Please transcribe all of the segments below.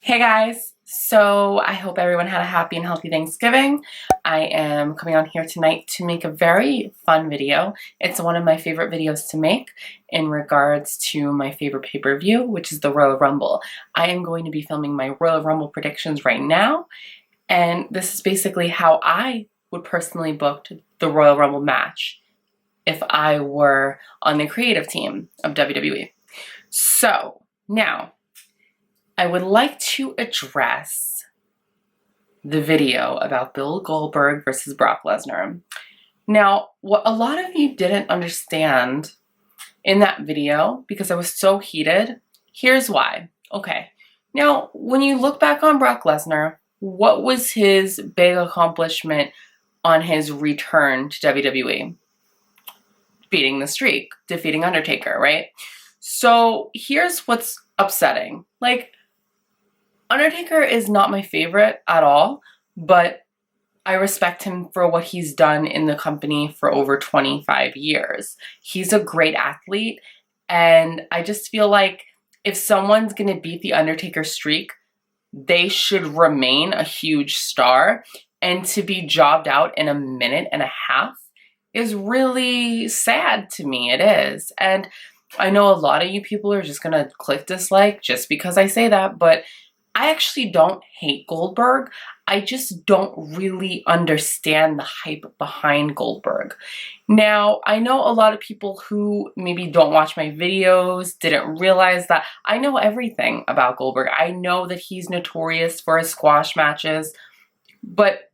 Hey guys, so I hope everyone had a happy and healthy Thanksgiving. I am coming on here tonight to make a very fun video. It's one of my favorite videos to make in regards to my favorite pay-per-view, which is the Royal Rumble. I am going to be filming my Royal Rumble predictions right now, and this is basically how I would personally book the Royal Rumble match if I were on the creative team of WWE. So, now, I would like to address the video about Bill Goldberg versus Brock Lesnar. Now, what a lot of you didn't understand in that video, because I was so heated, here's why. Okay, now, when you look back on Brock Lesnar, what was his big accomplishment on his return to WWE? Beating the streak, defeating Undertaker, right? So here's what's upsetting. Like, Undertaker is not my favorite at all, but I respect him for what he's done in the company for over 25 years. He's a great athlete, and I just feel like if someone's going to beat the Undertaker streak, they should remain a huge star, and to be jobbed out in a minute and a half is really sad to me. It is. And I know a lot of you people are just going to click dislike just because I say that, but I actually don't hate Goldberg. I just don't really understand the hype behind Goldberg. Now, I know a lot of people who maybe don't watch my videos, didn't realize that I know everything about Goldberg. I know that he's notorious for his squash matches, but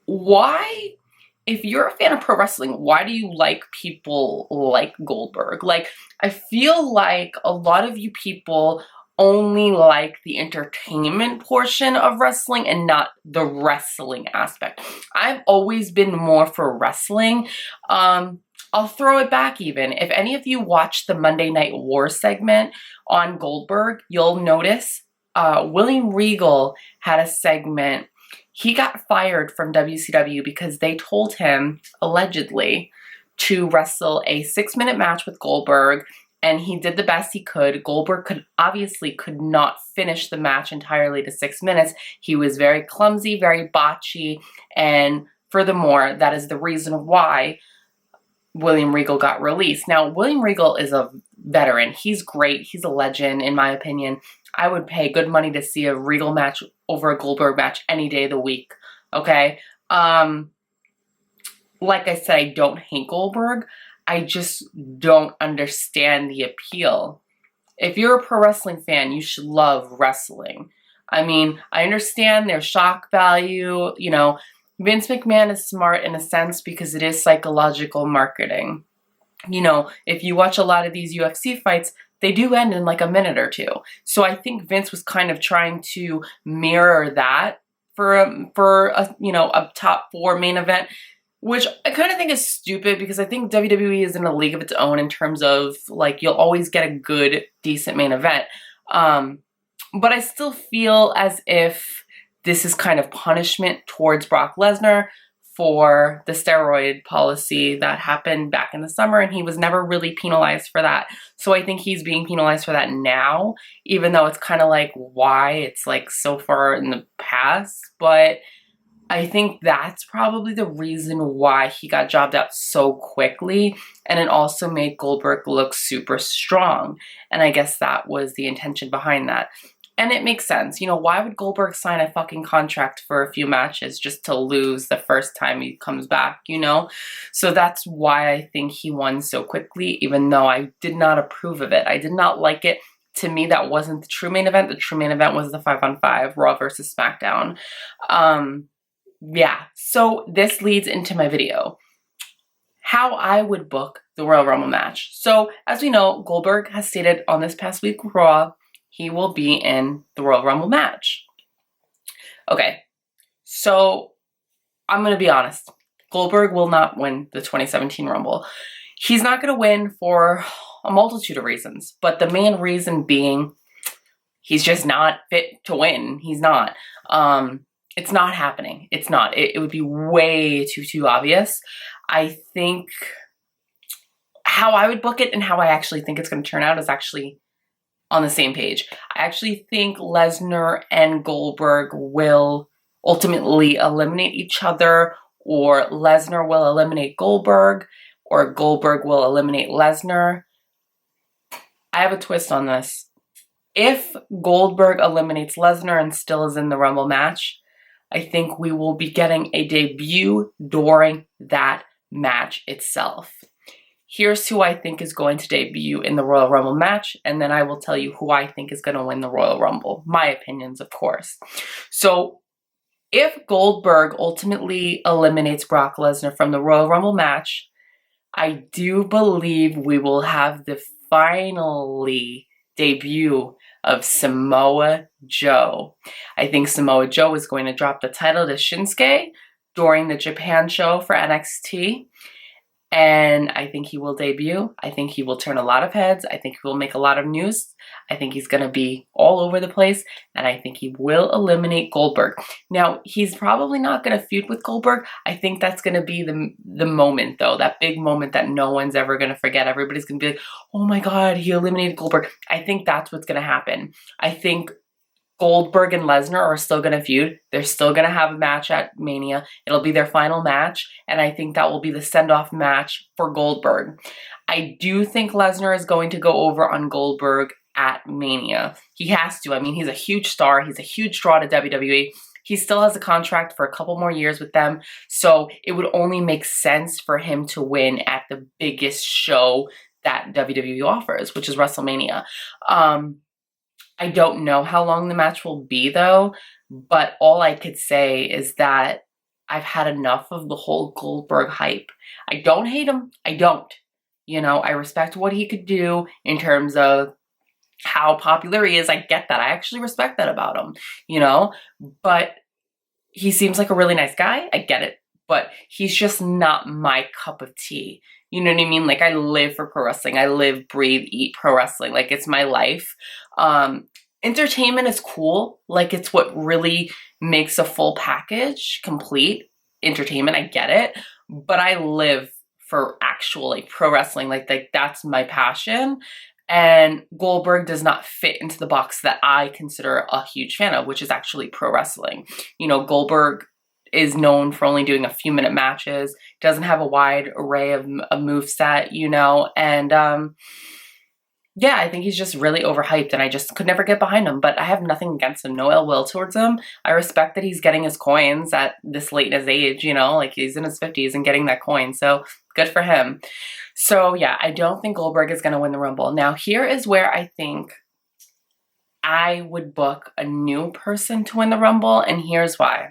why, if you're a fan of pro wrestling, why do you like people like Goldberg? Like, I feel like a lot of you people only like the entertainment portion of wrestling and not the wrestling aspect. I've always been more for wrestling. I'll throw it back even. If any of you watched the Monday Night War segment on Goldberg, you'll notice William Regal had a segment. He got fired from WCW because they told him, allegedly, to wrestle a 6-minute match with Goldberg, and he did the best he could. Goldberg could not finish the match entirely to 6 minutes. He was very clumsy, very botchy, and furthermore, that is the reason why William Regal got released. Now, William Regal is a veteran. He's great. He's a legend, in my opinion. I would pay good money to see a Regal match over a Goldberg match any day of the week, okay? Like I said, I don't hate Goldberg. I just don't understand the appeal. If you're a pro wrestling fan, you should love wrestling. I mean, I understand there's shock value. You know, Vince McMahon is smart in a sense because it is psychological marketing. You know, if you watch a lot of these UFC fights, they do end in like a minute or two. So I think Vince was kind of trying to mirror that for a top 4 main event, which I kind of think is stupid because I think WWE is in a league of its own in terms of, like, you'll always get a good, decent main event. But I still feel as if this is kind of punishment towards Brock Lesnar for the steroid policy that happened back in the summer, and he was never really penalized for that. So I think he's being penalized for that now, even though it's kind of like, why? It's like so far in the past, but I think that's probably the reason why he got jobbed out so quickly, and it also made Goldberg look super strong, and I guess that was the intention behind that. And it makes sense. You know, why would Goldberg sign a fucking contract for a few matches just to lose the first time he comes back, you know? So that's why I think he won so quickly, even though I did not approve of it. I did not like it. To me, that wasn't the true main event. The true main event was the 5-on-5, Raw versus SmackDown. Yeah, so this leads into my video. How I would book the Royal Rumble match. So, as we know, Goldberg has stated on this past week Raw, he will be in the Royal Rumble match. Okay, so I'm going to be honest. Goldberg will not win the 2017 Rumble. He's not going to win for a multitude of reasons, but the main reason being he's just not fit to win. He's not. It's not happening. It's not. It would be way too obvious. I think how I would book it and how I actually think it's going to turn out is actually on the same page. I actually think Lesnar and Goldberg will ultimately eliminate each other, or Lesnar will eliminate Goldberg, or Goldberg will eliminate Lesnar. I have a twist on this. If Goldberg eliminates Lesnar and still is in the Rumble match, I think we will be getting a debut during that match itself. Here's who I think is going to debut in the Royal Rumble match, and then I will tell you who I think is going to win the Royal Rumble. My opinions, of course. So, if Goldberg ultimately eliminates Brock Lesnar from the Royal Rumble match, I do believe we will have the finally debut of Samoa Joe. I think Samoa Joe is going to drop the title to Shinsuke during the Japan show for NXT. And I think he will debut. I think he will turn a lot of heads. I think he will make a lot of news. I think he's going to be all over the place. And I think he will eliminate Goldberg. Now, he's probably not going to feud with Goldberg. I think that's going to be the moment, though. That big moment that no one's ever going to forget. Everybody's going to be like, oh my God, he eliminated Goldberg. I think that's what's going to happen. I think Goldberg and Lesnar are still going to feud. They're still going to have a match at Mania. It'll be their final match, and I think that will be the send-off match for Goldberg. I do think Lesnar is going to go over on Goldberg at Mania. He has to. I mean, he's a huge star. He's a huge draw to WWE. He still has a contract for a couple more years with them, so it would only make sense for him to win at the biggest show that WWE offers, which is WrestleMania. I don't know how long the match will be, though, but all I could say is that I've had enough of the whole Goldberg hype. I don't hate him. I don't. You know, I respect what he could do in terms of how popular he is. I get that. I actually respect that about him, you know, but he seems like a really nice guy. I get it, but he's just not my cup of tea. You know what I mean? Like, I live for pro wrestling. I live, breathe, eat pro wrestling. Like, it's my life. Entertainment is cool. Like, it's what really makes a full package complete. Entertainment, I get it. But I live for actual, like, pro wrestling. Like that's my passion. And Goldberg does not fit into the box that I consider a huge fan of, which is actually pro wrestling. You know, Goldberg is known for only doing a few minute matches, doesn't have a wide array of a moveset, you know, and yeah, I think he's just really overhyped, and I just could never get behind him, but I have nothing against him, no ill will towards him. I respect that he's getting his coins at this late in his age, you know, like he's in his 50s and getting that coin, so good for him. So yeah, I don't think Goldberg is going to win the Rumble. Now, here is where I think I would book a new person to win the Rumble, and here's why.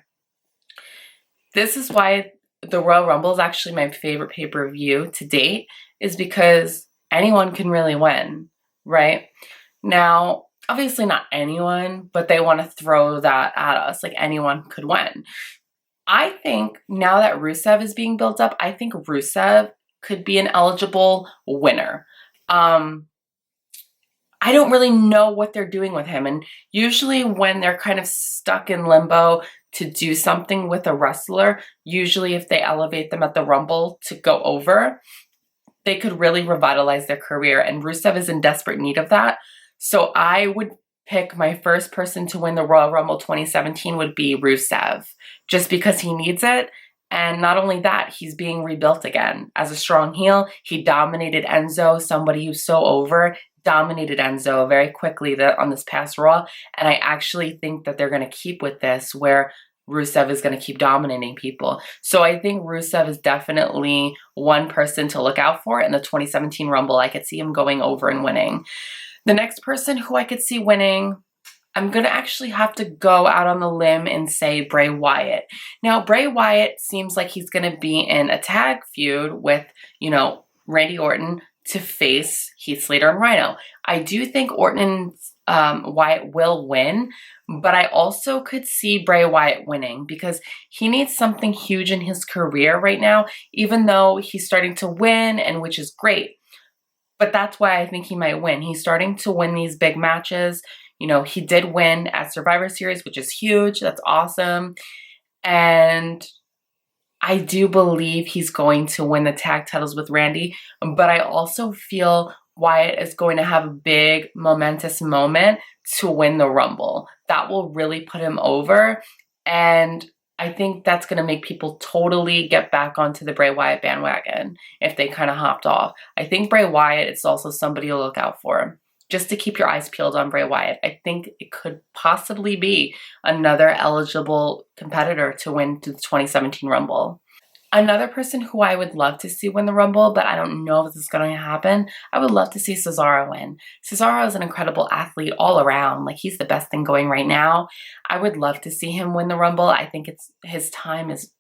This is why the Royal Rumble is actually my favorite pay-per-view to date, is because anyone can really win, right? Now, obviously not anyone, but they want to throw that at us, like anyone could win. I think now that Rusev is being built up, I think Rusev could be an eligible winner. I don't really know what they're doing with him. And usually when they're kind of stuck in limbo to do something with a wrestler, usually if they elevate them at the Rumble to go over, they could really revitalize their career. And Rusev is in desperate need of that. So I would pick my first person to win the Royal Rumble 2017 would be Rusev, just because he needs it. And not only that, he's being rebuilt again. As a strong heel, he dominated Enzo, somebody who's so over, dominated Enzo very quickly on this past Raw. And I actually think that they're going to keep with this, where Rusev is going to keep dominating people. So I think Rusev is definitely one person to look out for in the 2017 Rumble. I could see him going over and winning. The next person who I could see winning, I'm going to actually have to go out on the limb and say Bray Wyatt. Now, Bray Wyatt seems like he's going to be in a tag feud with, you know, Randy Orton to face Heath Slater and Rhino. I do think Orton and Wyatt will win, but I also could see Bray Wyatt winning because he needs something huge in his career right now, even though he's starting to win, and which is great. But that's why I think he might win. He's starting to win these big matches. You know, he did win at Survivor Series, which is huge. That's awesome. And I do believe he's going to win the tag titles with Randy. But I also feel Wyatt is going to have a big momentous moment to win the Rumble. That will really put him over, and I think that's going to make people totally get back onto the Bray Wyatt bandwagon if they kind of hopped off. I think Bray Wyatt is also somebody to look out for. Just to keep your eyes peeled on Bray Wyatt. I think it could possibly be another eligible competitor to win the 2017 Rumble. Another person who I would love to see win the Rumble, but I don't know if this is going to happen, I would love to see Cesaro win. Cesaro is an incredible athlete all around. Like, he's the best thing going right now. I would love to see him win the Rumble. I think his time is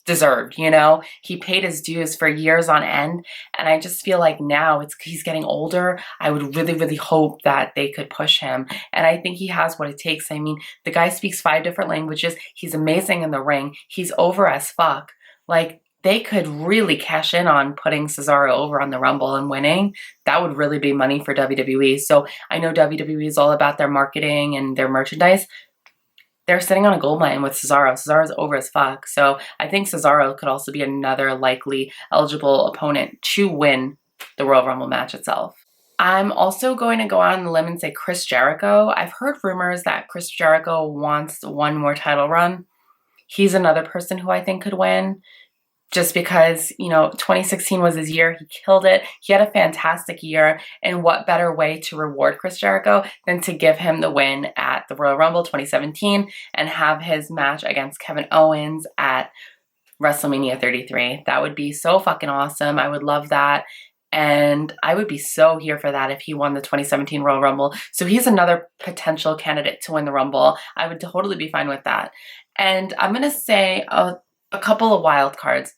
deserved, you know? He paid his dues for years on end, and I just feel like now he's getting older. I would really, really hope that they could push him, and I think he has what it takes. I mean, the guy speaks 5 different languages. He's amazing in the ring. He's over as fuck. Like, they could really cash in on putting Cesaro over on the Rumble and winning. That would really be money for WWE. So I know WWE is all about their marketing and their merchandise. They're sitting on a gold mine with Cesaro. Cesaro's over as fuck. So I think Cesaro could also be another likely eligible opponent to win the Royal Rumble match itself. I'm also going to go out on the limb and say Chris Jericho. I've heard rumors that Chris Jericho wants one more title run. He's another person who I think could win, just because, you know, 2016 was his year. He killed it. He had a fantastic year. And what better way to reward Chris Jericho than to give him the win at the Royal Rumble 2017 and have his match against Kevin Owens at WrestleMania 33. That would be so fucking awesome. I would love that. And I would be so here for that if he won the 2017 Royal Rumble. So he's another potential candidate to win the Rumble. I would totally be fine with that. And I'm going to say a couple of wild cards.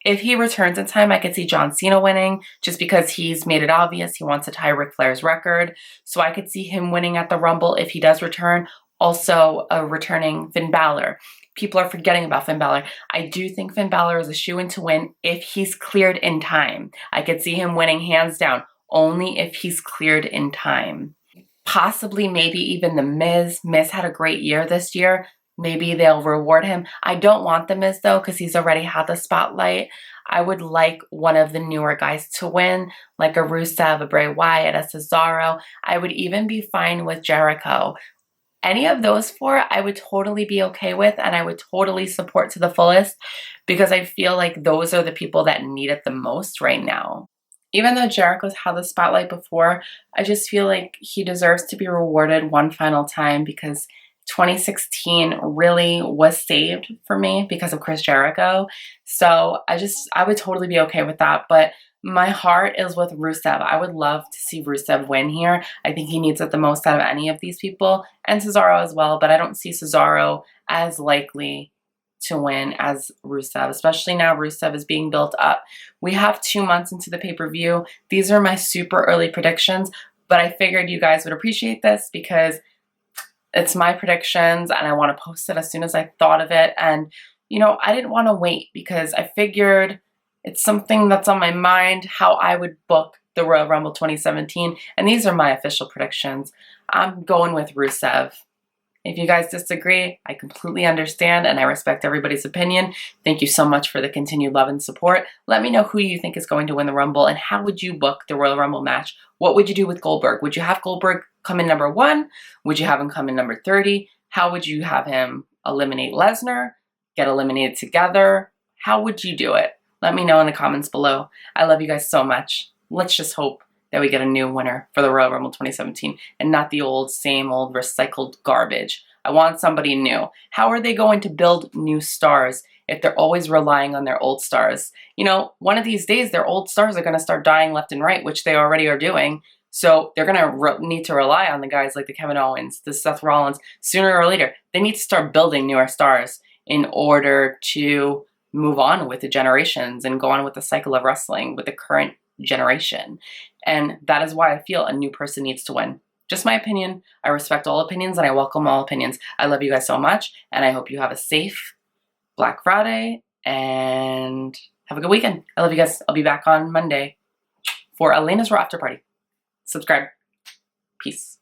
If he returns in time, I could see John Cena winning just because he's made it obvious he wants to tie Ric Flair's record. So I could see him winning at the Rumble if he does return. Also, a returning Finn Balor. People are forgetting about Finn Balor. I do think Finn Balor is a shoo-in to win if he's cleared in time. I could see him winning hands down, only if he's cleared in time. Possibly, maybe even The Miz. Miz had a great year this year. Maybe they'll reward him. I don't want The Miz, though, because he's already had the spotlight. I would like one of the newer guys to win, like a Rusev, a Bray Wyatt, a Cesaro. I would even be fine with Jericho. Any of those 4, I would totally be okay with, and I would totally support to the fullest, because I feel like those are the people that need it the most right now. Even though Jericho's had the spotlight before, I just feel like he deserves to be rewarded one final time, because 2016 really was saved for me because of Chris Jericho. So I would totally be okay with that. But my heart is with Rusev. I would love to see Rusev win here. I think he needs it the most out of any of these people, and Cesaro as well, but I don't see Cesaro as likely to win as Rusev, especially now Rusev is being built up. We have 2 months into the pay-per-view. These are my super early predictions, but I figured you guys would appreciate this because it's my predictions and I want to post it as soon as I thought of it. And, you know, I didn't want to wait because I figured it's something that's on my mind, how I would book the Royal Rumble 2017. And these are my official predictions. I'm going with Rusev. If you guys disagree, I completely understand and I respect everybody's opinion. Thank you so much for the continued love and support. Let me know who you think is going to win the Rumble and how would you book the Royal Rumble match? What would you do with Goldberg? Would you have Goldberg come in number 1? Would you have him come in number 30? How would you have him eliminate Lesnar? Get eliminated together? How would you do it? Let me know in the comments below. I love you guys so much. Let's just hope that we get a new winner for the Royal Rumble 2017 and not the same old recycled garbage. I want somebody new. How are they going to build new stars if they're always relying on their old stars? You know, one of these days their old stars are going to start dying left and right, which they already are doing. So they're going to need to rely on the guys like the Kevin Owens, the Seth Rollins. Sooner or later, they need to start building newer stars in order to move on with the generations and go on with the cycle of wrestling with the current generation. And that is why I feel a new person needs to win. Just my opinion. I respect all opinions and I welcome all opinions. I love you guys so much and I hope you have a safe Black Friday and have a good weekend. I love you guys. I'll be back on Monday for Elena's Raw After Party. Subscribe. Peace.